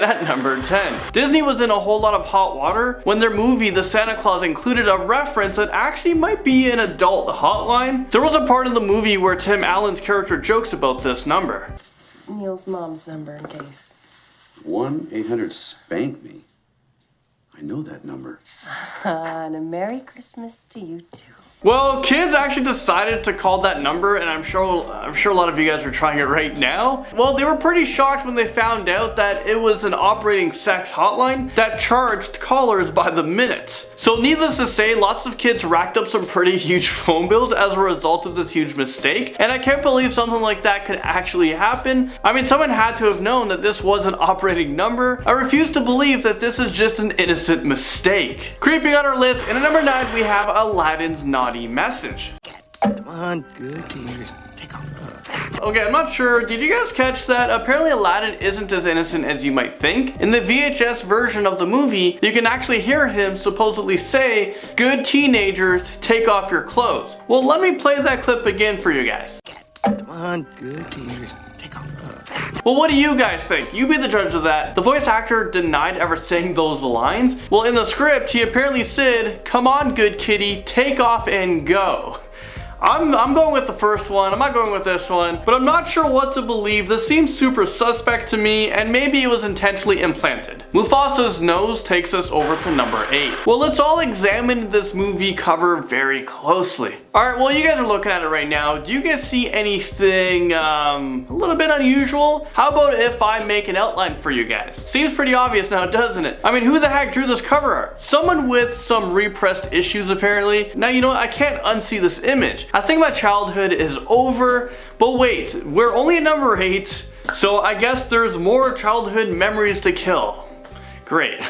in at number 10. Disney was in a whole lot of hot water when their movie The Santa Claus included a reference that actually might be an adult hotline. There was a part of the movie where Tim Allen's character jokes about this number. Neil's mom's number in case. 1-800-SPANK-ME. I know that number. And a Merry Christmas to you too. Well, kids actually decided to call that number, and I'm sure a lot of you guys are trying it right now. Well, they were pretty shocked when they found out that it was an operating sex hotline that charged callers by the minute. So needless to say, lots of kids racked up some pretty huge phone bills as a result of this huge mistake, and I can't believe something like that could actually happen. I mean, someone had to have known that this was an operating number. I refuse to believe that this is just an innocent mistake. Creeping on our list, and at number 9 we have Aladdin's naughty message. Come on, good. Can you just take off? Okay, I'm not sure. Did you guys catch that? Apparently Aladdin isn't as innocent as you might think. In the VHS version of the movie, you can actually hear him supposedly say, "Good teenagers, take off your clothes." Well, let me play that clip again for you guys. Come on, good. Can you just take off? Well, what do you guys think? You be the judge of that. The voice actor denied ever saying those lines. Well, in the script, he apparently said, "Come on, good kitty, take off and go." I'm going with the first one. I'm not going with this one, but I'm not sure what to believe. This seems super suspect to me, and maybe it was intentionally implanted. Mufasa's nose takes us over to number 8. Well, let's all examine this movie cover very closely. Alright, well, you guys are looking at it right now. Do you guys see anything a little bit unusual? How about if I make an outline for you guys? Seems pretty obvious now, doesn't it? I mean, who the heck drew this cover art? Someone with some repressed issues, apparently. Now, you know what? I can't unsee this image. I think my childhood is over, but wait, we're only at number 8, so I guess there's more childhood memories to kill. Great.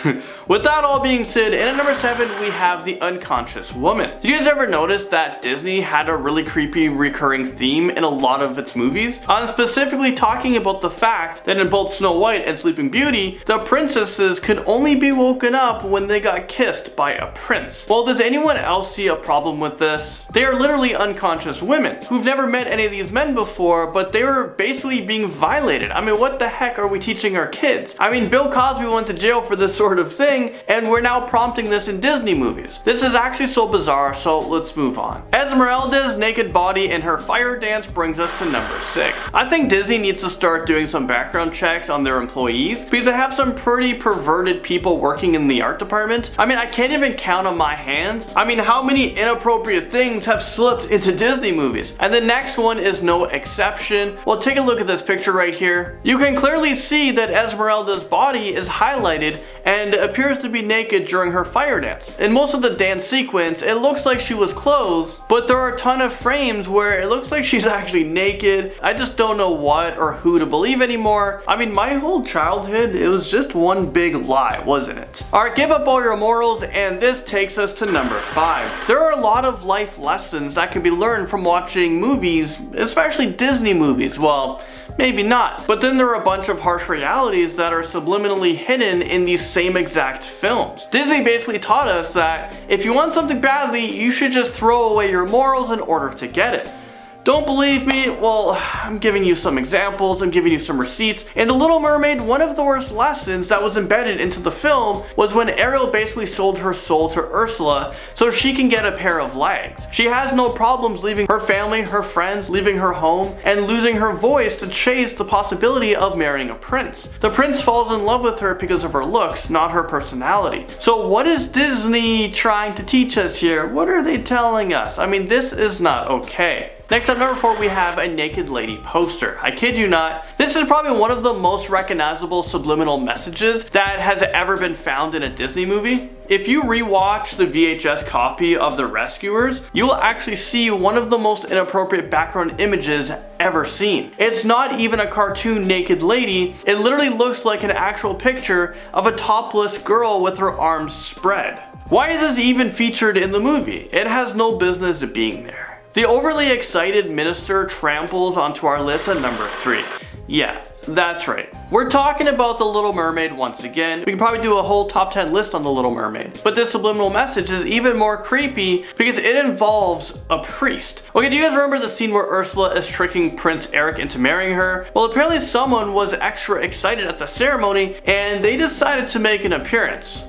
With that all being said, and at number 7 we have The Unconscious Woman. Did you guys ever notice that Disney had a really creepy recurring theme in a lot of its movies? I'm specifically talking about the fact that in both Snow White and Sleeping Beauty, the princesses could only be woken up when they got kissed by a prince. Well, does anyone else see a problem with this? They are literally unconscious women who've never met any of these men before, but they were basically being violated. I mean, what the heck are we teaching our kids? I mean, Bill Cosby went to jail for this sort of thing, and we're now prompting this in Disney movies. This is actually so bizarre, so let's move on. Esmeralda's naked body and her fire dance brings us to number 6. I think Disney needs to start doing some background checks on their employees, because they have some pretty perverted people working in the art department. I mean, I can't even count on my hands. I mean, how many inappropriate things have slipped into Disney movies? And the next one is no exception. Well, take a look at this picture right here. You can clearly see that Esmeralda's body is highlighted and appears to be naked during her fire dance. In most of the dance sequence, it looks like she was clothed, but there are a ton of frames where it looks like she's actually naked. I just don't know what or who to believe anymore. I mean, my whole childhood, it was just one big lie, wasn't it? Alright, give up all your morals, and this takes us to number 5. There are a lot of life lessons that can be learned from watching movies, especially Disney movies. Well, maybe not. But then there are a bunch of harsh realities that are subliminally hidden in these same exact films. Disney basically taught us that if you want something badly, you should just throw away your morals in order to get it. Don't believe me? Well, I'm giving you some examples, I'm giving you some receipts. In The Little Mermaid, one of the worst lessons that was embedded into the film was when Ariel basically sold her soul to Ursula so she can get a pair of legs. She has no problems leaving her family, her friends, leaving her home, and losing her voice to chase the possibility of marrying a prince. The prince falls in love with her because of her looks, not her personality. So what is Disney trying to teach us here? What are they telling us? I mean, this is not okay. Next up, number 4, we have a naked lady poster. I kid you not, this is probably one of the most recognizable subliminal messages that has ever been found in a Disney movie. If you rewatch the VHS copy of The Rescuers, you will actually see one of the most inappropriate background images ever seen. It's not even a cartoon naked lady, it literally looks like an actual picture of a topless girl with her arms spread. Why is this even featured in the movie? It has no business being there. The overly excited minister tramples onto our list at number 3. Yeah, That's right. We're talking about The Little Mermaid once again. We can probably do a whole top 10 list on The Little Mermaid. But this subliminal message is even more creepy because it involves a priest. Okay, do you guys remember the scene where Ursula is tricking Prince Eric into marrying her? Well, apparently someone was extra excited at the ceremony and they decided to make an appearance.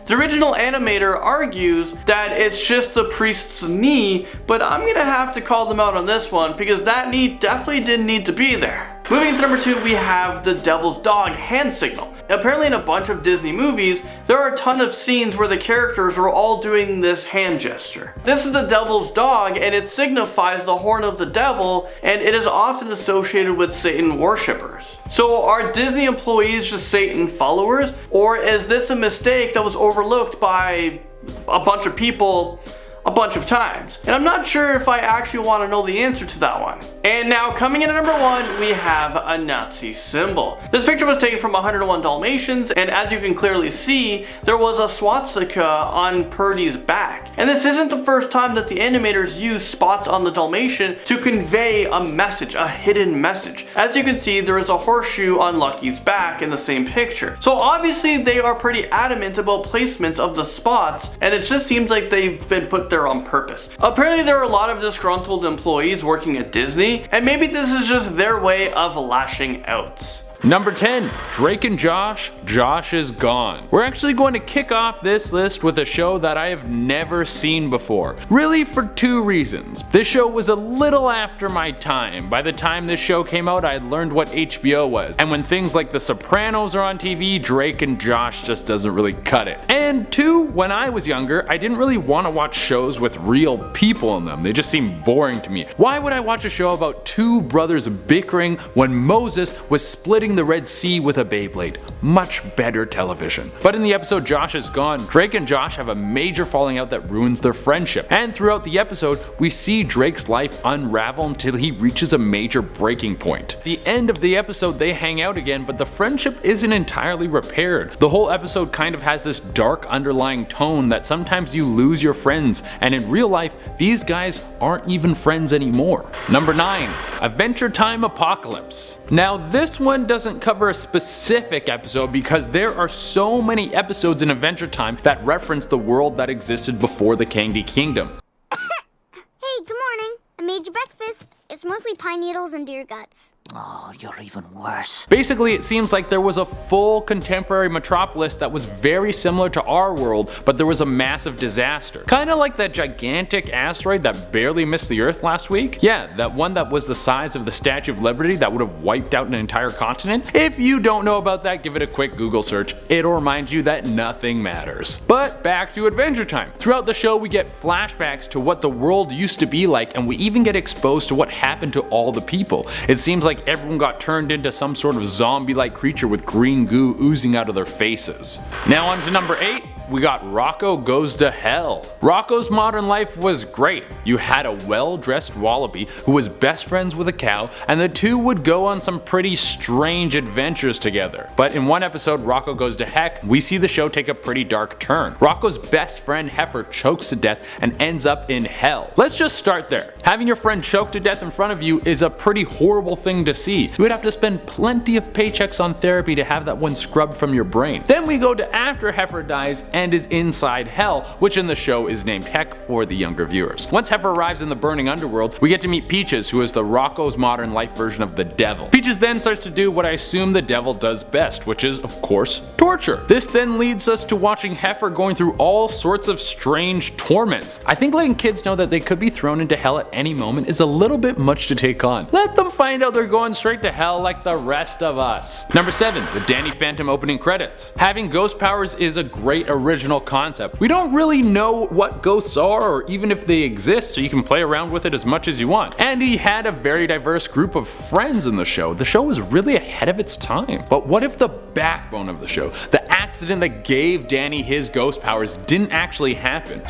The original animator argues that it's just the priest's knee, but I'm gonna have to call them out on this one because that knee definitely didn't need to be there. Moving to number 2, we have the devil's dog hand signal. Apparently in a bunch of Disney movies, there are a ton of scenes where the characters are all doing this hand gesture. This is the devil's dog and it signifies the horn of the devil, and it is often associated with Satan worshippers. So are Disney employees just Satan followers, or is this a mistake that was overlooked by a bunch of people a bunch of times? And I'm not sure if I actually want to know the answer to that one. And now coming in at number 1, we have a Nazi symbol. This picture was taken from 101 Dalmatians, and as you can clearly see, there was a swastika on Purdy's back. And this isn't the first time that the animators used spots on the Dalmatian to convey a message, a hidden message. As you can see, there is a horseshoe on Lucky's back in the same picture. So obviously they are pretty adamant about placements of the spots, and it just seems like they've been put there on purpose. Apparently there are a lot of disgruntled employees working at Disney, and maybe this is just their way of lashing out. Number 10, Drake and Josh, Josh is gone. We're actually going to kick off this list with a show that I have never seen before. Really for 2 reasons. This show was a little after my time. By the time this show came out, I had learned what HBO was. And when things like The Sopranos are on TV, Drake and Josh just doesn't really cut it. And 2, when I was younger, I didn't really want to watch shows with real people in them. They just seemed boring to me. Why would I watch a show about 2 brothers bickering when Moses was splitting the Red Sea with a Beyblade? Much better television. But in the episode Josh is Gone, Drake and Josh have a major falling out that ruins their friendship. And throughout the episode, we see Drake's life unravel until he reaches a major breaking point. At the end of the episode, they hang out again, but the friendship isn't entirely repaired. The whole episode kind of has this dark underlying tone that sometimes you lose your friends, and in real life, these guys aren't even friends anymore. Number 9, Adventure Time Apocalypse. Now this one doesn't cover a specific episode because there are so many episodes in Adventure Time that reference the world that existed before the Candy Kingdom. Hey, good morning. I made you breakfast. It's mostly pine needles and deer guts. Oh, you're even worse. Basically, it seems like there was a full contemporary metropolis that was very similar to our world, but there was a massive disaster. Kinda like that gigantic asteroid that barely missed the Earth last week. Yeah, that one that was the size of the Statue of Liberty that would have wiped out an entire continent. If you don't know about that, give it a quick Google search. It'll remind you that nothing matters. But back to Adventure Time. Throughout the show, we get flashbacks to what the world used to be like, and we even get exposed to what happened to all the people. It seems like everyone got turned into some sort of zombie-like creature with green goo oozing out of their faces. Now on to number 8. We got Rocco Goes to Hell. Rocco's modern life was great. You had a well-dressed wallaby who was best friends with a cow, and the two would go on some pretty strange adventures together. But in one episode, Rocco Goes to Heck, we see the show take a pretty dark turn. Rocco's best friend Heifer chokes to death and ends up in hell. Let's just start there. Having your friend choked to death in front of you is a pretty horrible thing to see. You would have to spend plenty of paychecks on therapy to have that one scrubbed from your brain. Then we go to after Heifer dies and is inside hell, which in the show is named Heck for the younger viewers. Once Heifer arrives in the burning underworld, we get to meet Peaches, who is the Rocco's modern life version of the devil. Peaches then starts to do what I assume the devil does best, which is, of course, torture. This then leads us to watching Heifer going through all sorts of strange torments. I think letting kids know that they could be thrown into hell at any moment is a little bit much to take on. Let them find out they're going straight to hell like the rest of us. Number 7, the Danny Phantom opening credits. Having ghost powers is a great original concept. We don't really know what ghosts are or even if they exist, so you can play around with it as much as you want. And he had a very diverse group of friends in the show. The show was really ahead of its time. But what if the backbone of the show, the accident that gave Danny his ghost powers, didn't actually happen?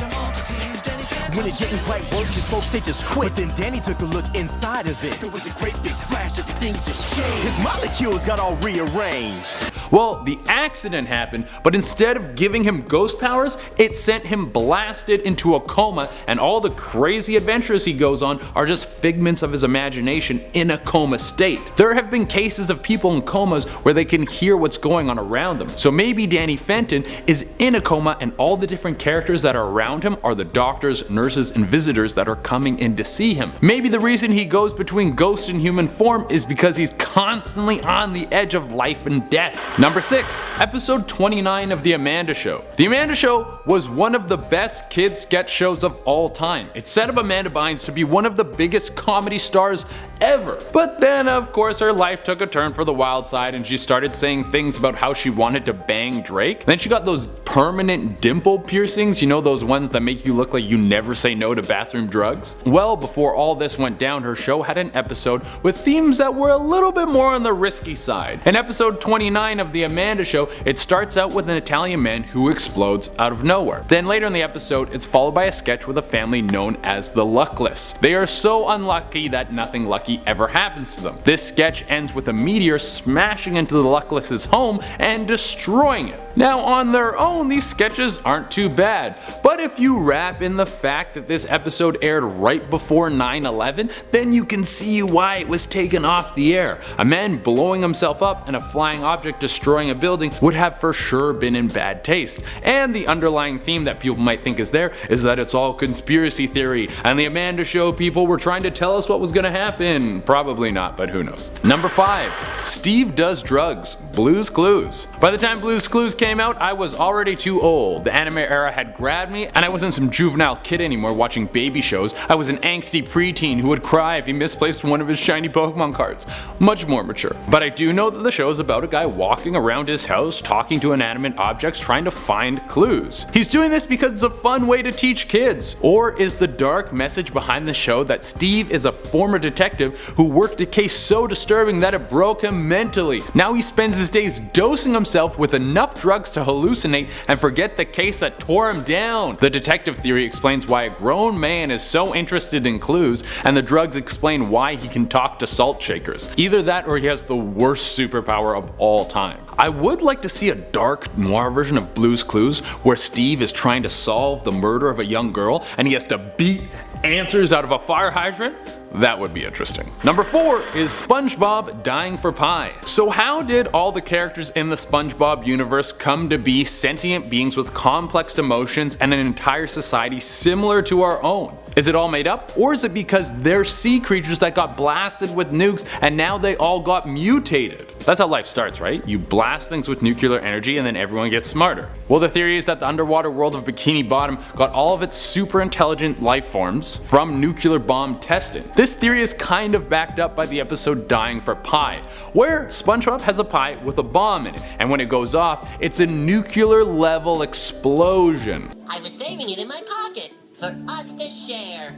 When it didn't quite work, his folks, they just quit. But then Danny took a look inside of it. There was a great big flash, everything just changed. His molecules got all rearranged. Well, the accident happened, but instead of giving him ghost powers, it sent him blasted into a coma, and all the crazy adventures he goes on are just figments of his imagination in a coma state. There have been cases of people in comas where they can hear what's going on around them, so maybe Danny Fenton is in a coma and all the different characters that are around him are the doctors, nurses, and visitors that are coming in to see him. Maybe the reason he goes between ghost and human form is because he's constantly on the edge of life and death. Number 6. Episode 29 of The Amanda Show. The Amanda Show was one of the best kids sketch shows of all time. It set up Amanda Bynes to be one of the biggest comedy stars ever. But then of course her life took a turn for the wild side and she started saying things about how she wanted to bang Drake. Then she got those permanent dimple piercings, you know, those ones that make you look like you never say no to bathroom drugs. Well, before all this went down, her show had an episode with themes that were a little bit more on the risky side. In episode 29 of The Amanda Show, it starts out with an Italian man who explodes out of nowhere. Then later in the episode, it's followed by a sketch with a family known as the Luckless. They are so unlucky that nothing lucky ever happens to them. This sketch ends with a meteor smashing into the Luckless's home and destroying it. Now on their own, these sketches aren't too bad, but if you wrap in the fact that this episode aired right before 9/11, then you can see why it was taken off the air. A man blowing himself up and a flying object destroying a building would have for sure been in bad taste. And the underlying theme that people might think is there is that it's all conspiracy theory and the Amanda Show people were trying to tell us what was gonna happen. Probably not, but who knows. Number 5. Steve Does Drugs. Blue's Clues. By the time Blue's Clues came out, I was already too old. The anime era had grabbed me, and I wasn't some juvenile kid anymore watching baby shows. I was an angsty preteen who would cry if he misplaced one of his shiny Pokemon cards. Much more mature. But I do know that the show is about a guy walking around his house talking to inanimate objects trying to find clues. He's doing this because it's a fun way to teach kids. Or is the dark message behind the show that Steve is a former detective who worked a case so disturbing that it broke him mentally? Now he spends his days dosing himself with enough drugs to hallucinate and forget the case that tore him down. The detective theory explains why a grown man is so interested in clues, and the drugs explain why he can talk to salt shakers. Either that or he has the worst superpower of all time. I would like to see a dark noir version of Blue's Clues where Steve is trying to solve the murder of a young girl and he has to beat answers out of a fire hydrant. That would be interesting. Number 4 is SpongeBob Dying for Pie. So how did all the characters in the SpongeBob universe come to be sentient beings with complex emotions and an entire society similar to our own? Is it all made up? Or is it because they're sea creatures that got blasted with nukes and now they all got mutated? That's how life starts, right? You blast things with nuclear energy and then everyone gets smarter. Well, the theory is that the underwater world of Bikini Bottom got all of its super intelligent life forms from nuclear bomb testing. This theory is kind of backed up by the episode Dying for Pie, where SpongeBob has a pie with a bomb in it, and when it goes off, it's a nuclear level explosion. I was saving it in my pocket for us to share.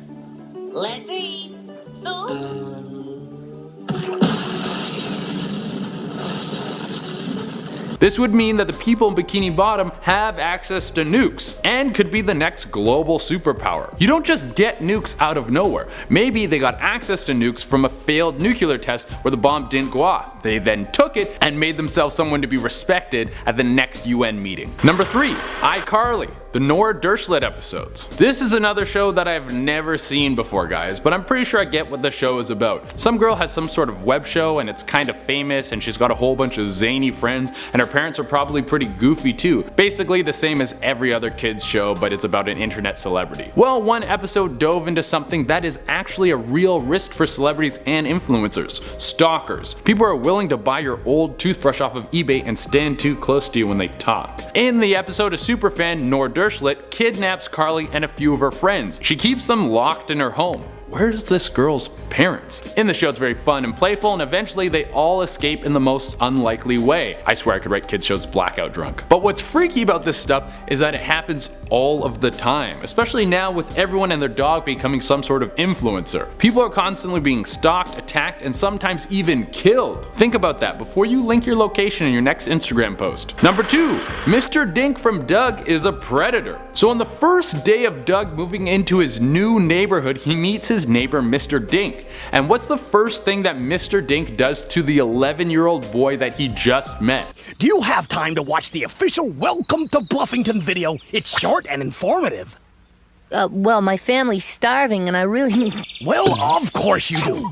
Let's eat. Oops. This would mean that the people in Bikini Bottom have access to nukes and could be the next global superpower. You don't just get nukes out of nowhere. Maybe they got access to nukes from a failed nuclear test where the bomb didn't go off. They then took it and made themselves someone to be respected at the next UN meeting. Number 3, iCarly. The Nora Dershlet episodes. This is another show that I've never seen before, guys, but I'm pretty sure I get what the show is about. Some girl has some sort of web show and it's kind of famous and she's got a whole bunch of zany friends and her parents are probably pretty goofy too. Basically the same as every other kids show, but it's about an internet celebrity. Well, one episode dove into something that is actually a real risk for celebrities and influencers. Stalkers. People are willing to buy your old toothbrush off of eBay and stand too close to you when they talk. In the episode, a superfan, Nora Dershlet, kidnaps Carly and a few of her friends. She keeps them locked in her home. Where's this girl's parents? In the show it's very fun and playful and eventually they all escape in the most unlikely way. I swear I could write kids shows blackout drunk. But what's freaky about this stuff is that it happens all of the time, especially now with everyone and their dog becoming some sort of influencer. People are constantly being stalked, attacked, and sometimes even killed. Think about that before you link your location in your next Instagram post. Number 2, Mr. Dink from Doug is a predator. So on the first day of Doug moving into his new neighborhood, he meets his his neighbor Mr. Dink. And what's the first thing that Mr. Dink does to the 11-year-old boy that he just met? Do you have time to watch the official Welcome to Bluffington video? It's short and informative. Well, my family's starving and I really... Well, of course you do.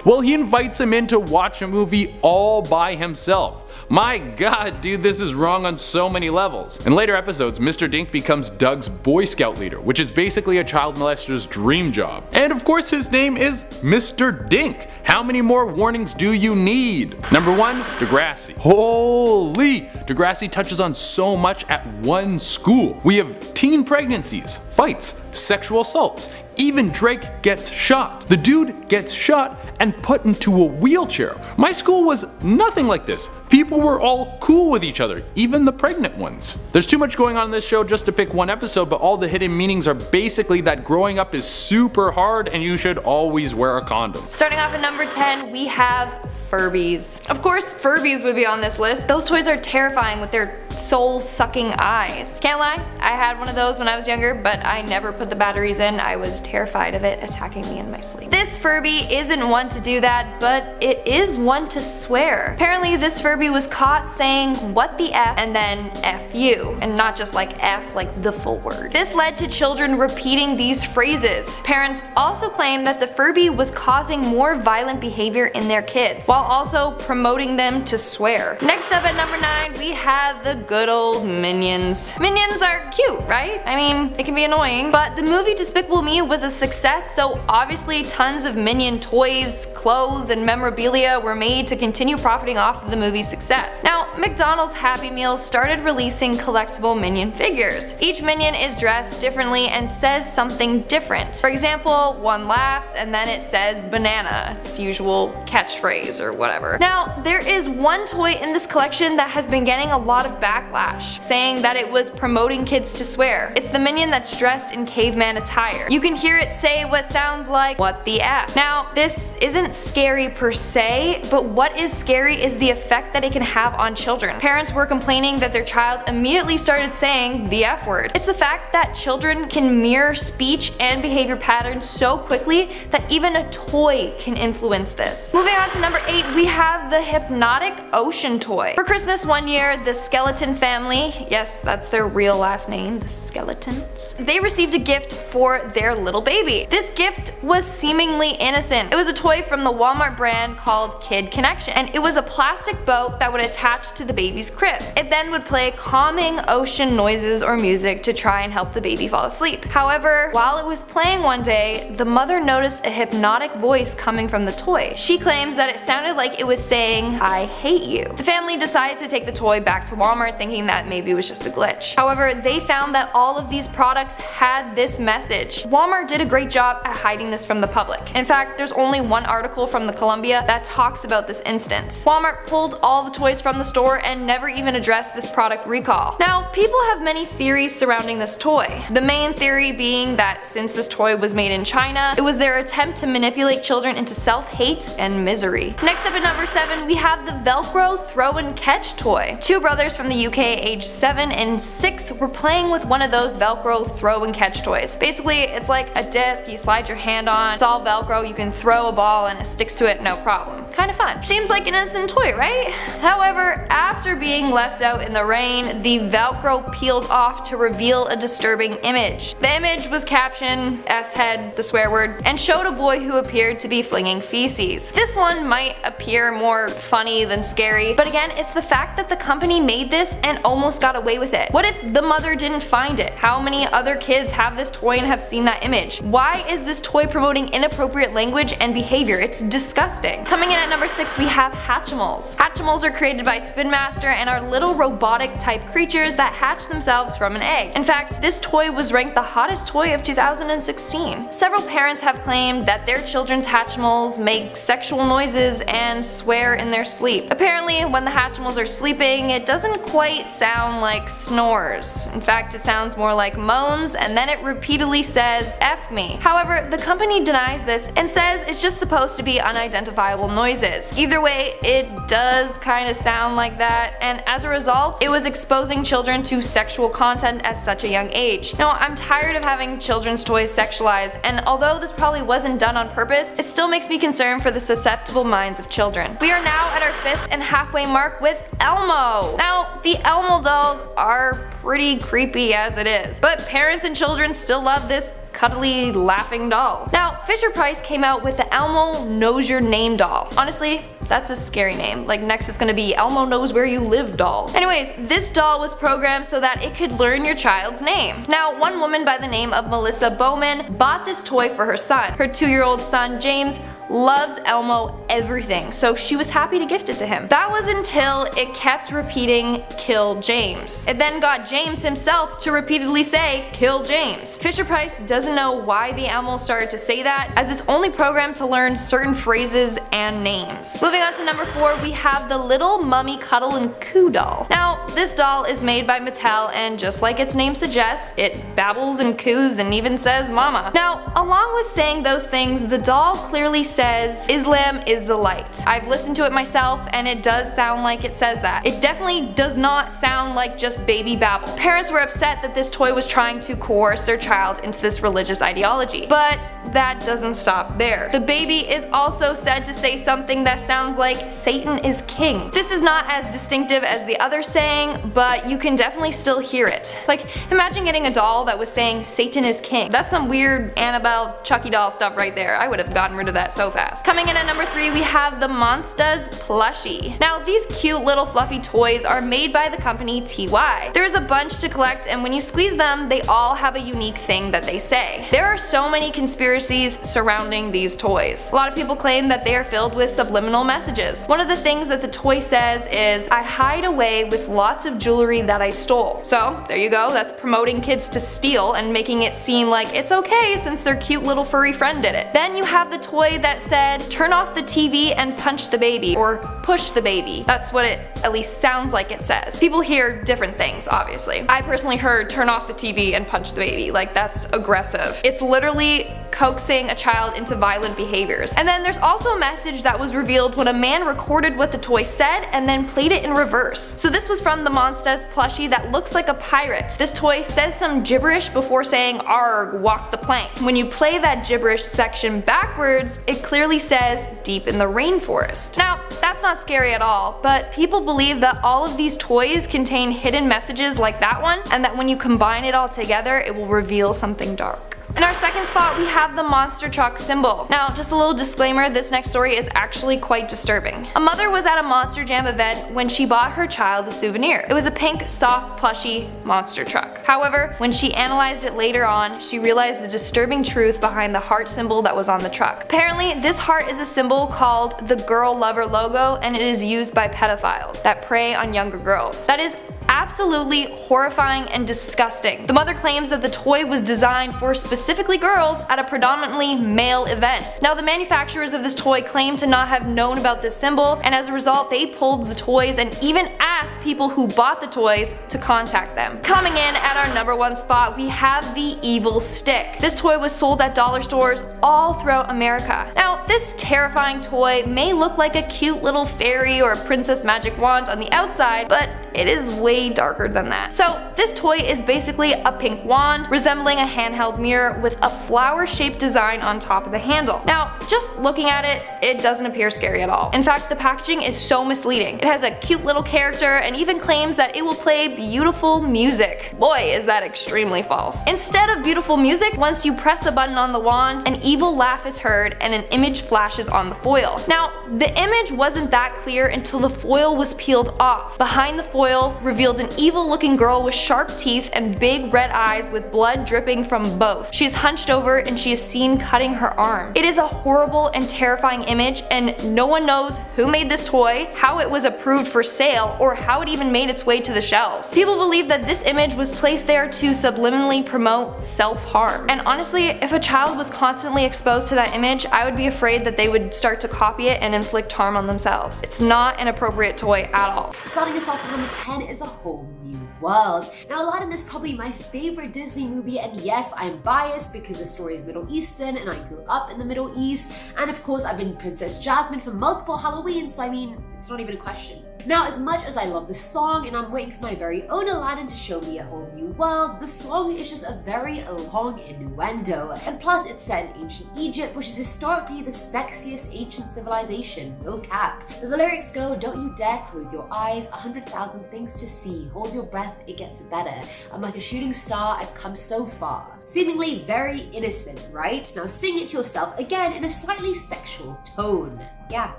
Well, he invites him in to watch a movie all by himself. My god, dude, this is wrong on so many levels. In later episodes, Mr. Dink becomes Doug's Boy Scout leader, which is basically a child molester's dream job. And of course his name is Mr. Dink. How many more warnings do you need? Number 1, Degrassi. Holy! Degrassi touches on so much at one school. We have teen pregnancies, fights, sexual assaults, even Drake gets shot. The dude gets shot and put into a wheelchair. My school was nothing like this. People were all cool with each other, even the pregnant ones. There's too much going on in this show just to pick one episode, but all the hidden meanings are basically that growing up is super hard and you should always wear a condom. Starting off at number 10, we have Furbies. Of course, Furbies would be on this list. Those toys are terrifying with their soul-sucking eyes. Can't lie, I had one of those when I was younger, but I never put the batteries in. I was terrified of it attacking me in my sleep. This Furby isn't one to do that, but it is one to swear. Apparently, this Furby was caught saying what the F and then F you, and not just like F, like the full word. This led to children repeating these phrases. Parents also claim that the Furby was causing more violent behavior in their kids, while also promoting them to swear. Next up at number 9, we have the good old Minions. Minions are cute, right? I mean, they can be annoying, but the movie Despicable Me was a success, so obviously tons of Minion toys, clothes, and memorabilia were made to continue profiting off of the movie's success. Now, McDonald's Happy Meals started releasing collectible Minion figures. Each Minion is dressed differently and says something different. For example, one laughs and then it says banana, its usual catchphrase or whatever. Now, there is one toy in this collection that has been getting a lot of backlash, saying that it was promoting kids to swear. It's the Minion that's dressed in caveman attire. You can hear it say what sounds like, what the F. Now, this isn't scary per se, but what is scary is the effect that it can have on children. Parents were complaining that their child immediately started saying the F word. It's the fact that children can mirror speech and behavior patterns so quickly that even a toy can influence this. Moving on to number 8, we have the hypnotic ocean toy. For Christmas one year, the Skeleton family, yes, that's their real last name, the Skeletons, they received a gift for their little baby. This gift was seemingly innocent. It was a toy from the Walmart brand called Kid Connection, and it was a plastic boat that would attach to the baby's crib. It then would play calming ocean noises or music to try and help the baby fall asleep. However, while it was playing one day, the mother noticed a hypnotic voice coming from the toy. She claims that it sounded like it was saying, "I hate you." The family decided to take the toy back to Walmart thinking that maybe it was just a glitch. However, they found that all of these products had this message. Walmart did a great job at hiding this from the public. In fact, there's only one article from the Columbia that talks about this instance. Walmart pulled all the toys from the store and never even addressed this product recall. Now, people have many theories surrounding this toy. The main theory being that since this toy was made in China, it was their attempt to manipulate children into self-hate and misery. Next up at number 7, we have the Velcro throw and catch toy. Two brothers from the UK aged 7 and 6 were playing with one of those Velcro throw and catch toys. Basically, it's like a disc you slide your hand on, it's all Velcro, you can throw a ball and it sticks to it no problem. Kinda fun. Seems like an innocent toy, right? However, after being left out in the rain, the Velcro peeled off to reveal a disturbing image. The image was captioned S-head, the swear word, and showed a boy who appeared to be flinging feces. This one might appear more funny than scary, but again, it's the fact that the company made this and almost got away with it. What if the mother didn't find it? How many other kids have this toy and have seen that image? Why is this toy promoting inappropriate language and behavior? It's disgusting. Coming in at number 6, we have Hatchimals. Hatchimals are created by Spin Master and are little robotic type creatures that hatch themselves from an egg. In fact, this toy was ranked the hottest toy of 2016. Several parents have claimed that their children's Hatchimals make sexual noises and swear in their sleep. Apparently, when the Hatchimals are sleeping, it doesn't quite sound like snores. In fact, it sounds more like moans, and then it repeatedly says, "F me." However, the company denies this and says it's just supposed to be unidentifiable noises noises. Either way, it does kind of sound like that, and as a result, it was exposing children to sexual content at such a young age. Now, I'm tired of having children's toys sexualized, and although this probably wasn't done on purpose, it still makes me concerned for the susceptible minds of children. We are now at our 5th and halfway mark with Elmo. Now, the Elmo dolls are pretty creepy as it is, but parents and children still love this cuddly laughing doll. Now, Fisher-Price came out with the Elmo Knows Your Name doll. Honestly, that's a scary name. Like, next it's gonna be Elmo Knows Where You Live doll. Anyways, this doll was programmed so that it could learn your child's name. Now, one woman by the name of Melissa Bowman bought this toy for her son. Her 2-year-old son, James, loves Elmo everything, so she was happy to gift it to him. That was until it kept repeating, "Kill James." It then got James himself to repeatedly say, "Kill James." Fisher-Price doesn't know why the Elmo started to say that, as it's only programmed to learn certain phrases and names. Moving on to number 4, we have the Little Mummy Cuddle and Coo doll. Now, this doll is made by Mattel, and just like its name suggests, it babbles and coos and even says mama. Now, along with saying those things, the doll clearly says, "Islam is the light." I've listened to it myself, and it does sound like it says that. It definitely does not sound like just baby babble. Parents were upset that this toy was trying to coerce their child into this religious ideology, but that doesn't stop there. The baby is also said to say something that sounds like Satan is king. This is not as distinctive as the other saying, but you can definitely still hear it. Like, imagine getting a doll that was saying Satan is king. That's some weird Annabelle, Chucky doll stuff right there. I would have gotten rid of that so fast. Coming in at number 3, we have the Monsters plushie. Now, these cute little fluffy toys are made by the company TY. There's a bunch to collect, and when you squeeze them, they all have a unique thing that they say. There are so many conspiracies surrounding these toys. A lot of people claim that they are filled with subliminal messages. One of the things that the toy says is, "I hide away with lots of jewelry that I stole." So there you go, that's promoting kids to steal and making it seem like it's okay since their cute little furry friend did it. Then you have the toy that said, "Turn off the TV and punch the baby," or "push the baby." That's what it at least sounds like it says. People hear different things, obviously. I personally heard "turn off the TV and punch the baby." Like, that's aggressive. It's literally coaxing a child into violent behaviors. And then there's also a message that was revealed when a man recorded what the toy said and then played it in reverse. So this was from the Monsters plushie that looks like a pirate. This toy says some gibberish before saying "Arg, walk the plank." When you play that gibberish section backwards, it clearly says "deep in the rainforest." Now, that's not scary at all, but people believe that all of these toys contain hidden messages like that one, and that when you combine it all together, it will reveal something dark. In our second spot, we have the monster truck symbol. Now, just a little disclaimer, this next story is actually quite disturbing. A mother was at a Monster Jam event when she bought her child a souvenir. It was a pink, soft, plushy monster truck. However, when she analyzed it later on, she realized the disturbing truth behind the heart symbol that was on the truck. Apparently, this heart is a symbol called the Girl Lover logo, and it is used by pedophiles that prey on younger girls. That is absolutely horrifying and disgusting. The mother claims that the toy was designed for specifically girls at a predominantly male event. Now, the manufacturers of this toy claim to not have known about this symbol, and as a result, they pulled the toys and even asked people who bought the toys to contact them. Coming in at our number 1 spot, we have the Evil Stick. This toy was sold at dollar stores all throughout America. Now, this terrifying toy may look like a cute little fairy or a princess magic wand on the outside, but it is way darker than that. So this toy is basically a pink wand resembling a handheld mirror with a flower-shaped design on top of the handle. Now, just looking at it, it doesn't appear scary at all. In fact, the packaging is so misleading. It has a cute little character and even claims that it will play beautiful music. Boy, is that extremely false. Instead of beautiful music, once you press a button on the wand, an evil laugh is heard and an image flashes on the foil. Now, the image wasn't that clear until the foil was peeled off. Behind the foil revealed an evil-looking girl with sharp teeth and big red eyes with blood dripping from both. She is hunched over and she is seen cutting her arm. It is a horrible and terrifying image, and no one knows who made this toy, how it was approved for sale, or how it even made its way to the shelves. People believe that this image was placed there to subliminally promote self-harm. And honestly, if a child was constantly exposed to that image, I would be afraid that they would start to copy it and inflict harm on themselves. It's not an appropriate toy at all. Setting yourself a limit 10 is a whole new world. Now, Aladdin is probably my favorite Disney movie, and yes, I'm biased because the story is Middle Eastern and I grew up in the Middle East, and of course I've been Princess Jasmine for multiple Halloweens, so I mean, it's not even a question. Now, as much as I love the song and I'm waiting for my very own Aladdin to show me a whole new world, the song is just a very long innuendo. And plus, it's set in ancient Egypt, which is historically the sexiest ancient civilization, no cap. The lyrics go, don't you dare close your eyes, 100,000 things to see, hold your breath, it gets better. I'm like a shooting star, I've come so far. Seemingly very innocent, right? Now sing it to yourself again in a slightly sexual tone. Yeah.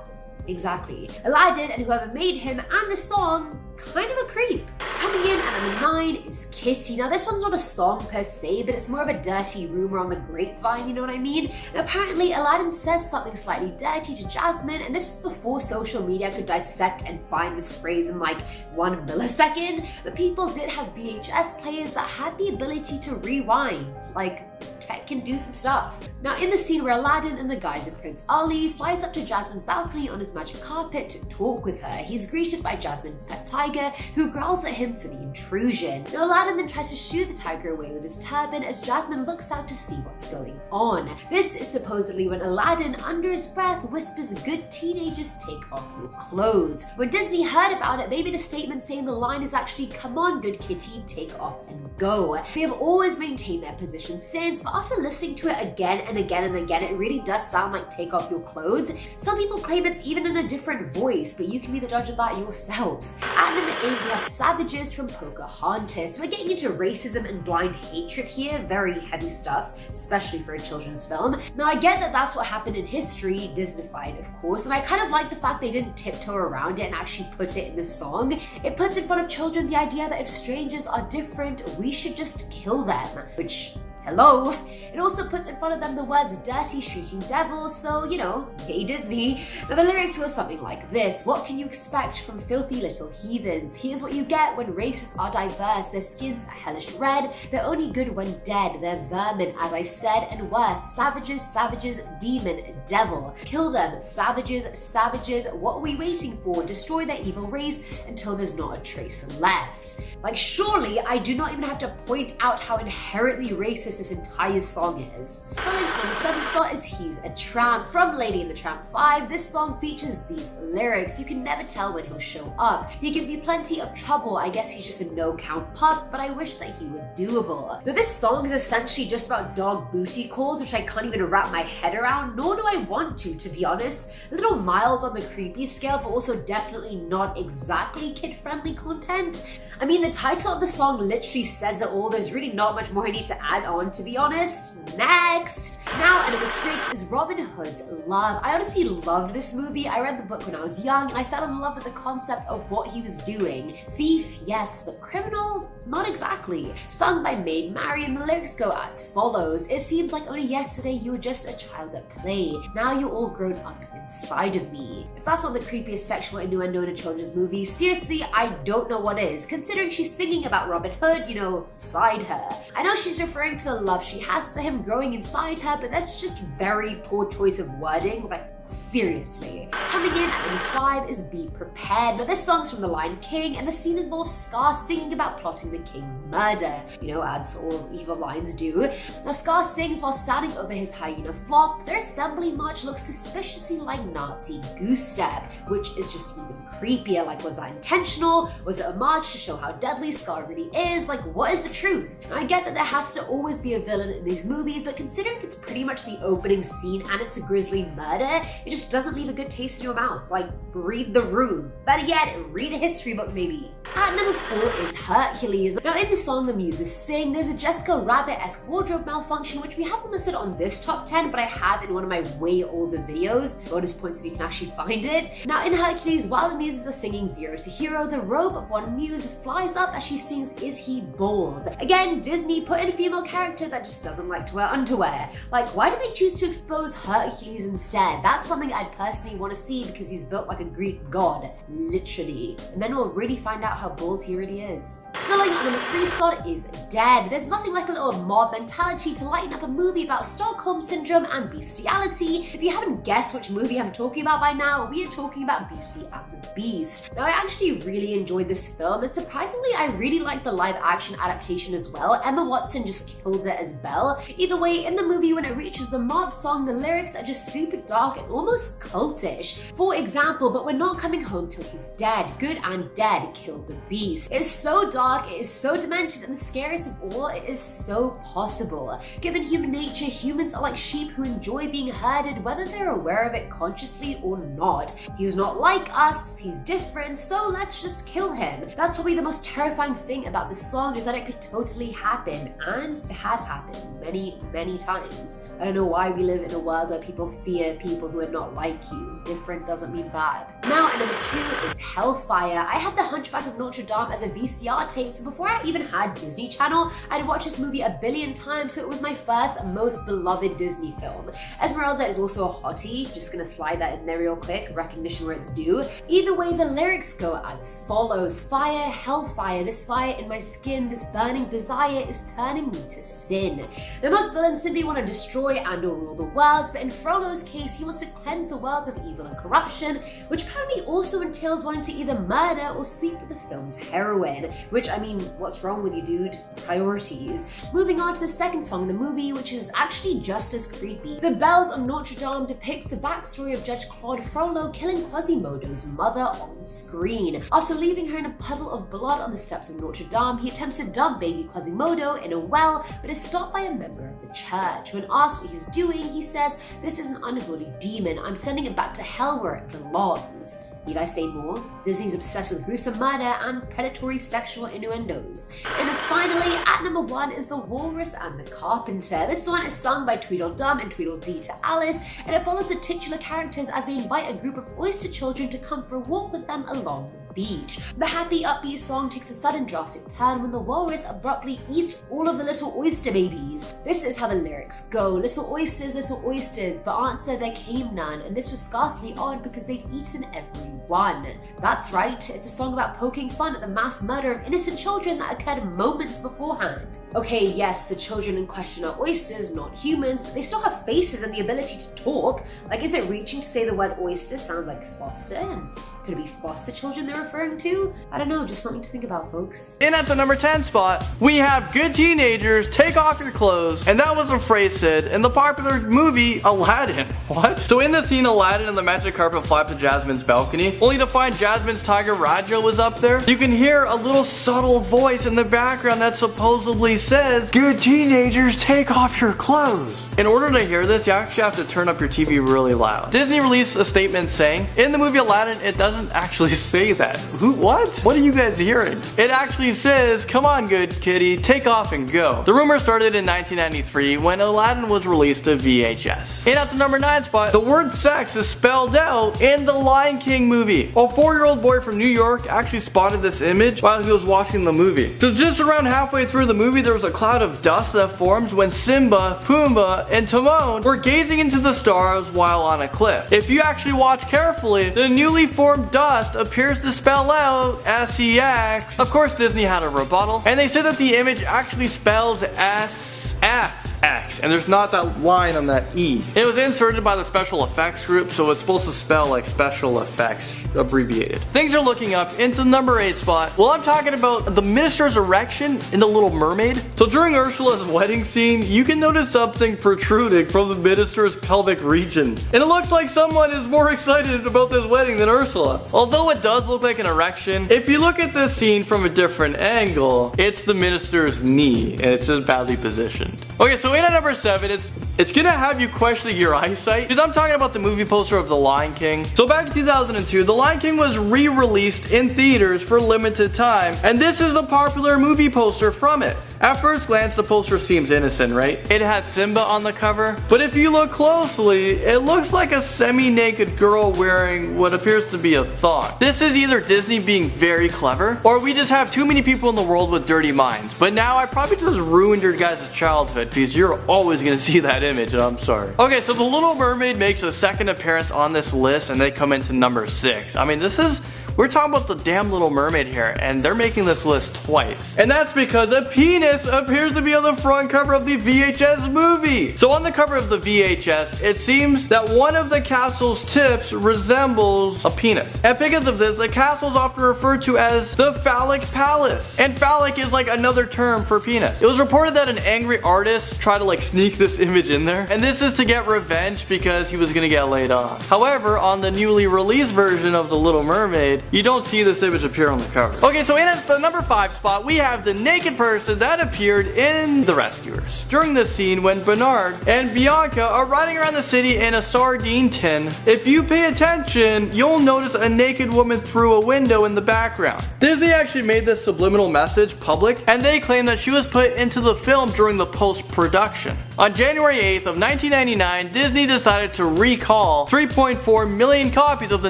Exactly. Aladdin and whoever made him and the song, kind of a creep. Coming in at number 9 is Kitty. Now this one's not a song per se, but it's more of a dirty rumor on the grapevine, you know what I mean? And apparently Aladdin says something slightly dirty to Jasmine, and this was before social media could dissect and find this phrase in like 1 millisecond, but people did have VHS players that had the ability to rewind. Like, tech can do some stuff. Now in the scene where Aladdin in the guise of Prince Ali flies up to Jasmine's balcony on his magic carpet to talk with her, he's greeted by Jasmine's pet tiger, who growls at him for the intrusion. Now Aladdin then tries to shoo the tiger away with his turban as Jasmine looks out to see what's going on. This is supposedly when Aladdin, under his breath, whispers, good teenagers take off your clothes. When Disney heard about it, they made a statement saying the line is actually, come on good kitty, take off and go. They have always maintained their position since, but after listening to it again and again and again, it really does sound like take off your clothes. Some people claim it's even in a different voice, but you can be the judge of that yourself. At number 8, we have Savages from Pocahontas. We're getting into racism and blind hatred here, very heavy stuff, especially for a children's film. Now I get that that's what happened in history, Disneyfied of course, and I kind of like the fact they didn't tiptoe around it and actually put it in the song. It puts in front of children the idea that if strangers are different, we should just kill them, which, hello. It also puts in front of them the words dirty shrieking devil, so you know, hey Disney. Now the lyrics go something like this: what can you expect from filthy little heathens? Here's what you get when races are diverse. Their skins are hellish red, they're only good when dead, they're vermin as I said, and worse, savages, savages, demon, devil. Kill them, savages, savages, what are we waiting for? Destroy their evil race until there's not a trace left. Like surely I do not even have to point out how inherently racist this entire song is. Following on the 7th slot is He's a Tramp. From Lady and the Tramp 5, this song features these lyrics. You can never tell when he'll show up. He gives you plenty of trouble. I guess he's just a no-count pup, but I wish that he were doable. Now this song is essentially just about dog booty calls, which I can't even wrap my head around, nor do I want to be honest. A little mild on the creepy scale, but also definitely not exactly kid-friendly content. I mean, the title of the song literally says it all. There's really not much more I need to add on, to be honest. Next! Now, at number 6 is Robin Hood's Love. I honestly loved this movie. I read the book when I was young, and I fell in love with the concept of what he was doing. Thief, yes, but criminal? Not exactly. Sung by Maid Marian, the lyrics go as follows. It seems like only yesterday you were just a child at play. Now you're all grown up inside of me. If that's not the creepiest sexual innuendo in a children's movie, seriously, I don't know what is, considering she's singing about Robin Hood, you know, inside her. I know she's referring to the love she has for him growing inside her, but that's just very poor choice of wording. Like, seriously. Coming in at number 5 is Be Prepared. Now this song's from The Lion King, and the scene involves Scar singing about plotting the king's murder, you know, as all evil lions do. Now Scar sings while standing over his hyena flock. Their assembly march looks suspiciously like Nazi goose step, which is just even creepier. Like, was that intentional? Was it a march to show how deadly Scar really is? Like, what is the truth? Now I get that there has to always be a villain in these movies, but considering it's pretty much the opening scene and it's a grisly murder, it just doesn't leave a good taste in your mouth. Like, read the room. Better yet, read a history book maybe. At number 4 is Hercules. Now in the song the muses sing, there's a Jessica Rabbit-esque wardrobe malfunction, which we haven't listed on this top 10, but I have in one of my way older videos. Bonus points if you can actually find it. Now in Hercules, while the muses are singing Zero to Hero, the robe of one muse flies up as she sings Is He Bald? Again, Disney put in a female character that just doesn't like to wear underwear. Like, why did they choose to expose Hercules instead? That's something I'd personally want to see because he's built like a Greek god, literally. And then we'll really find out how how bald he really is. Filling our number 3 slot is Dead. There's nothing like a little mob mentality to lighten up a movie about Stockholm Syndrome and bestiality. If you haven't guessed which movie I'm talking about by now, we are talking about Beauty and the Beast. Now, I actually really enjoyed this film, and surprisingly, I really liked the live action adaptation as well. Emma Watson just killed it as Belle. Either way, in the movie, when it reaches the mob song, the lyrics are just super dark and almost cultish. For example, but we're not coming home till he's dead. Good and dead killed the beast. It's so dark, it is so demented, and the scariest of all, it is so possible. Given human nature, humans are like sheep who enjoy being herded, whether they're aware of it consciously or not. He's not like us, he's different, so let's just kill him. That's probably the most terrifying thing about this song, is that it could totally happen, and it has happened many, many times. I don't know why we live in a world where people fear people who are not like you. Different doesn't mean bad. Now, at number 2 is Hellfire. I had The Hunchback of Notre Dame as a VCR tape, so before I even had Disney Channel, I'd watched this movie a billion times, so it was my first most beloved Disney film. Esmeralda is also a hottie, just gonna slide that in there real quick, recognition where it's due. Either way, the lyrics go as follows: fire, hellfire, this fire in my skin, this burning desire is turning me to sin. Now, most villains simply want to destroy and or rule the world, but in Frollo's case, he wants to cleanse the world of evil and corruption, which apparently also entails wanting to either murder or sleep with the film's heroine, which, I mean, what's wrong with you, dude? Priorities. Moving on to the second song in the movie, which is actually just as creepy. The Bells of Notre Dame depicts the backstory of Judge Claude Frollo killing Quasimodo's mother on screen. After leaving her in a puddle of blood on the steps of Notre Dame, he attempts to dump baby Quasimodo in a well, but is stopped by a member of the church. When asked what he's doing, he says, "This is an unholy demon. I'm sending it back to hell where it belongs." Need I say more? Disney's obsessed with gruesome murder and predatory sexual innuendos. And then finally, at number 1 is The Walrus and the Carpenter. This one is sung by Tweedledum and Tweedledee to Alice, and it follows the titular characters as they invite a group of oyster children to come for a walk with them along the beach. The happy, upbeat song takes a sudden drastic turn when the walrus abruptly eats all of the little oyster babies. This is how the lyrics go: little oysters, but answer there came none, and this was scarcely odd because they'd eaten every one. That's right, it's a song about poking fun at the mass murder of innocent children that occurred moments beforehand. Okay, yes, the children in question are oysters, not humans, but they still have faces and the ability to talk. Like, is it reaching to say the word oyster sounds like foster? And could it be foster children they're referring to? I don't know, just something to think about, folks. In at the number 10 spot, we have Good Teenagers, Take Off Your Clothes, and that was a phrase said in the popular movie Aladdin. What? So in the scene, Aladdin and the magic carpet fly up to Jasmine's balcony, only to find Jasmine's tiger Raja was up there. You can hear a little subtle voice in the background that supposedly says, "Good teenagers, take off your clothes." In order to hear this, you actually have to turn up your TV really loud. Disney released a statement saying, in the movie Aladdin, it doesn't actually say that. What? What are you guys hearing? It actually says, "Come on, good kitty, take off and go." The rumor started in 1993 when Aladdin was released to VHS. And at the number 9 spot, the word sex is spelled out in the Lion King movie. A 4-year-old boy from New York actually spotted this image while he was watching the movie. So just around halfway through the movie, there was a cloud of dust that forms when Simba, Pumbaa, and Timon were gazing into the stars while on a cliff. If you actually watch carefully, the newly formed dust appears to spell out S-E-X. Of course, Disney had a rebuttal, and they said that the image actually spells S-F-X, and there's not that line on that E. It was inserted by the special effects group, so it's supposed to spell like special effects abbreviated. Things are looking up into the number 8 spot. Well, I'm talking about the minister's erection in The Little Mermaid. So during Ursula's wedding scene, you can notice something protruding from the minister's pelvic region. And it looks like someone is more excited about this wedding than Ursula. Although it does look like an erection, if you look at this scene from a different angle, it's the minister's knee, and it's just badly positioned. Okay, so in at number 7, it's gonna have you questioning your eyesight, because I'm talking about the movie poster of The Lion King. So back in 2002, The Lion King was re-released in theaters for limited time, and this is a popular movie poster from it. At first glance, the poster seems innocent, right? It has Simba on the cover, but if you look closely, it looks like a semi-naked girl wearing what appears to be a thong. This is either Disney being very clever, or we just have too many people in the world with dirty minds. But now I probably just ruined your guys' childhood, because you're always gonna see that image, and I'm sorry. Okay, so The Little Mermaid makes a second appearance on this list, and they come into number 6. I mean, this is We're talking about the damn Little Mermaid here, and they're making this list twice. And that's because a penis appears to be on the front cover of the VHS movie. So on the cover of the VHS, it seems that one of the castle's tips resembles a penis. And because of this, the castle is often referred to as the phallic palace. And phallic is like another term for penis. It was reported that an angry artist tried to like sneak this image in there, and this is to get revenge because he was gonna get laid off. However, on the newly released version of The Little Mermaid, you don't see this image appear on the cover. Okay, so in at the number 5 spot, we have the naked person that appeared in The Rescuers. During this scene when Bernard and Bianca are riding around the city in a sardine tin, if you pay attention, you'll notice a naked woman through a window in the background. Disney actually made this subliminal message public, and they claim that she was put into the film during the post-production. On January 8th of 1999, Disney decided to recall 3.4 million copies of the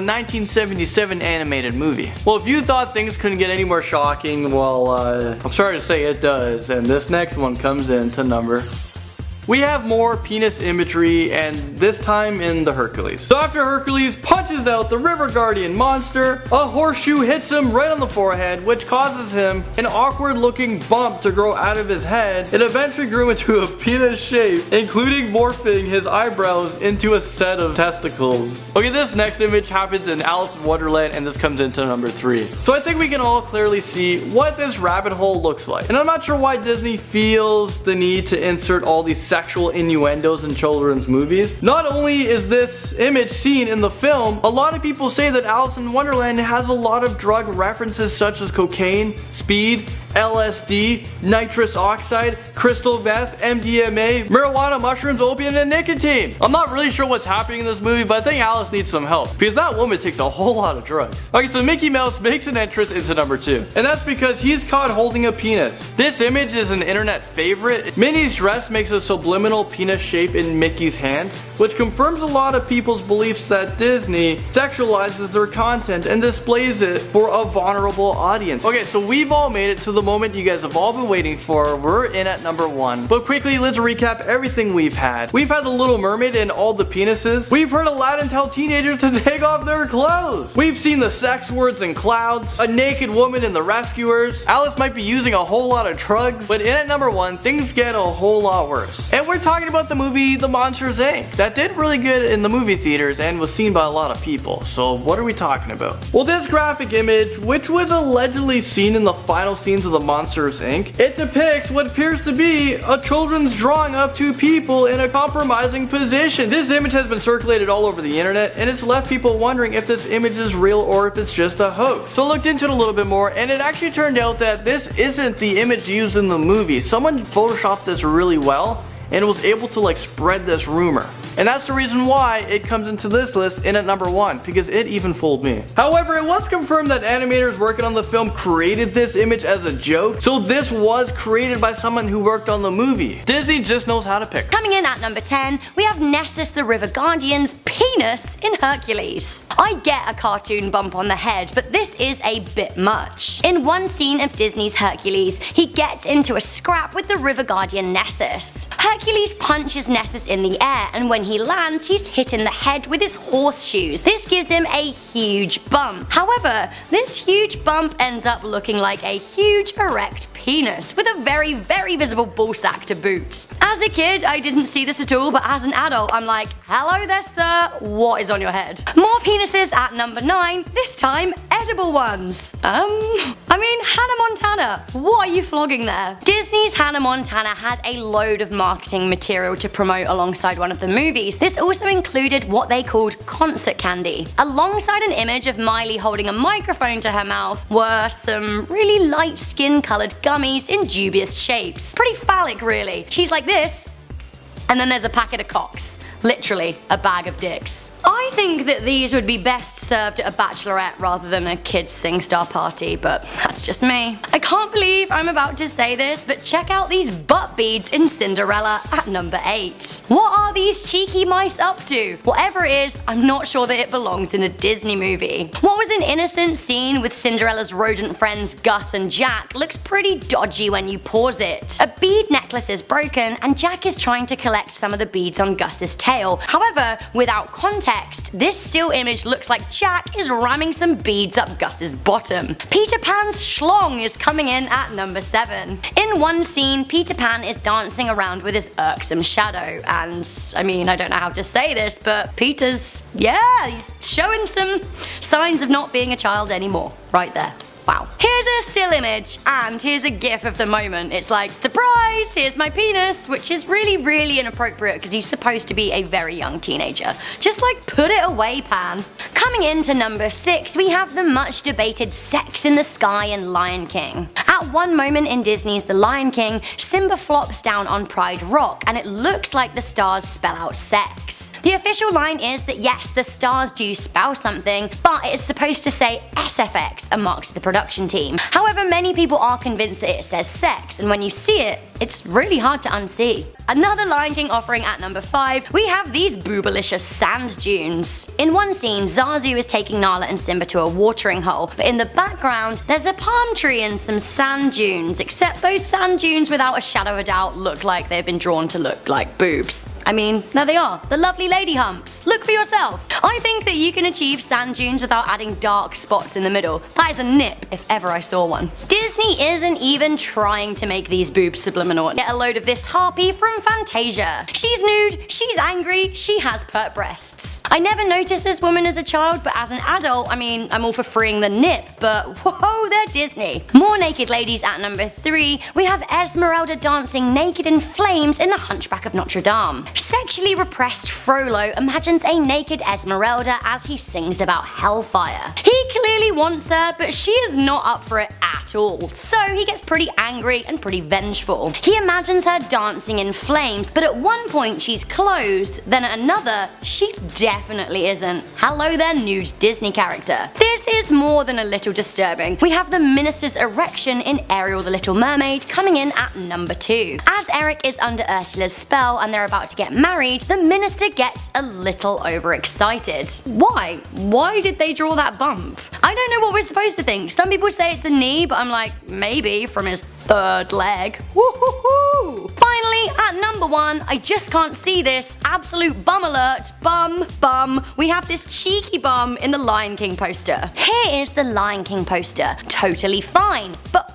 1977 animated movie. Well, if you thought things couldn't get any more shocking, well, I'm sorry to say it does, and this next one comes in to number. We have more penis imagery, and this time in the Hercules. So after Hercules punches out the River Guardian monster, a horseshoe hits him right on the forehead, which causes him an awkward looking bump to grow out of his head. It eventually grew into a penis shape, including morphing his eyebrows into a set of testicles. Okay, this next image happens in Alice in Wonderland, and this comes into number 3. So I think we can all clearly see what this rabbit hole looks like. And I'm not sure why Disney feels the need to insert all these sexual innuendos in children's movies. Not only is this image seen in the film, a lot of people say that Alice in Wonderland has a lot of drug references such as cocaine, speed, LSD, nitrous oxide, crystal meth, MDMA, marijuana, mushrooms, opium, and nicotine. I'm not really sure what's happening in this movie, but I think Alice needs some help because that woman takes a whole lot of drugs. Okay, so Mickey Mouse makes an entrance into number 2, and that's because he's caught holding a penis. This image is an internet favorite. Minnie's dress makes a subliminal penis shape in Mickey's hand, which confirms a lot of people's beliefs that Disney sexualizes their content and displays it for a vulnerable audience. Okay, so we've all made it to the moment you guys have all been waiting for. We're in at number 1. But quickly, let's recap everything we've had. We've had The Little Mermaid and all the penises. We've heard Aladdin tell teenagers to take off their clothes. We've seen the sex words in clouds, a naked woman in The Rescuers. Alice might be using a whole lot of drugs, but in at number 1, things get a whole lot worse. And we're talking about the movie The Monsters Inc. that did really good in the movie theaters and was seen by a lot of people. So what are we talking about? Well, this graphic image, which was allegedly seen in the final scenes of The Monsters Inc., it depicts what appears to be a children's drawing of 2 people in a compromising position. This image has been circulated all over the internet, and it's left people wondering if this image is real or if it's just a hoax. So I looked into it a little bit more, and it actually turned out that this isn't the image used in the movie. Someone photoshopped this really well, and it was able to like spread this rumor. And that's the reason why it comes into this list in at number 1, because it even fooled me. However, it was confirmed that animators working on the film created this image as a joke, so this was created by someone who worked on the movie. Disney just knows how to pick. Coming in at number 10, we have Nessus the River Guardian's penis in Hercules. I get a cartoon bump on the head, but this is a bit much. In one scene of Disney's Hercules, he gets into a scrap with the River Guardian Nessus. Hercules punches Nessus in the air, and when he lands, he's hit in the head with his horseshoes. This gives him a huge bump. However, this huge bump ends up looking like a huge erect penis with a very, very visible ballsack to boot. As a kid, I didn't see this at all, but as an adult, I'm like, hello there, sir, what is on your head? More penises at number 9, this time edible ones. Hannah Montana, what are you flogging there? Disney's Hannah Montana had a load of marketing material to promote alongside one of the movies. This also included what they called concert candy. Alongside an image of Miley holding a microphone to her mouth were some really light skin colored gummies in dubious shapes. Pretty phallic, really. She's like this, and then there's a packet of cocks. Literally, a bag of dicks. I think that these would be best served at a bachelorette rather than a kids SingStar party, but that's just me. I can't believe I'm about to say this, but check out these butt beads in Cinderella at number 8. What are these cheeky mice up to? Whatever it is, I'm not sure that it belongs in a Disney movie. What was an innocent scene with Cinderella's rodent friends Gus and Jack looks pretty dodgy when you pause it. A bead necklace is broken, and Jack is trying to collect some of the beads on Gus's tail. However, without context, Next, this still image looks like Jack is ramming some beads up Gus's bottom. Peter Pan's schlong is coming in at number 7. In one scene, Peter Pan is dancing around with his irksome shadow, and I mean, I don't know how to say this, but Peter's, yeah, he's showing some signs of not being a child anymore, right there. Wow. Here's a still image, and here's a gif of the moment. It's like, surprise, here's my penis, which is really inappropriate because he's supposed to be a very young teenager. Just like, put it away, Pan. Coming into number 6, we have the much debated sex in the sky in Lion King. At one moment in Disney's The Lion King, Simba flops down on Pride Rock, and it looks like the stars spell out sex. The official line is that yes, the stars do spell something, but it is supposed to say SFX, a mark to the production team. However, many people are convinced that it says sex, and when you see it, it's really hard to unsee. Another Lion King offering at number 5, we have these boobalicious sand dunes. In one scene, Zazu is taking Nala and Simba to a watering hole, but in the background, there's a palm tree and some sand dunes, except those sand dunes without a shadow of a doubt look like they've been drawn to look like boobs. I mean, there they are, the lovely lady humps. Look for yourself. I think that you can achieve sand dunes without adding dark spots in the middle. That is a nip, if ever I saw one. Disney isn't even trying to make these boobs subliminal. Get a load of this harpy from Fantasia. She's nude, she's angry, she has pert breasts. I never noticed this woman as a child, but as an adult, I mean, I'm all for freeing the nip, but whoa, they're Disney. More naked ladies at number 3, we have Esmeralda dancing naked in flames in The Hunchback of Notre Dame. Sexually repressed Frollo imagines a naked Esmeralda as he sings about hellfire. He clearly wants her, but she is not up for it at all, so he gets pretty angry and pretty vengeful. He imagines her dancing in flames, but at one point she's clothed, then at another, she definitely isn't. Hello there, nude Disney character. This is more than a little disturbing. We have the minister's erection in Ariel the Little Mermaid coming in at number 2. As Eric is under Ursula's spell and they're about to get married, the minister gets a little overexcited. Why? Why did they draw that bump? I don't know what we're supposed to think. Some people say it's a knee, but I'm like, maybe from his 3rd leg. Woohoo! Finally, at number 1, I just can't see this. Absolute bum alert. Bum. We have this cheeky bum in the Lion King poster. Here is the Lion King poster. Totally fine. But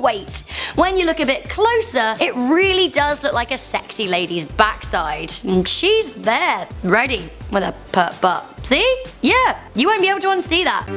wait. When you look a bit closer, it really does look like a sexy lady's backside. And she's there, ready, with a pert butt. See? Yeah, you won't be able to unsee that.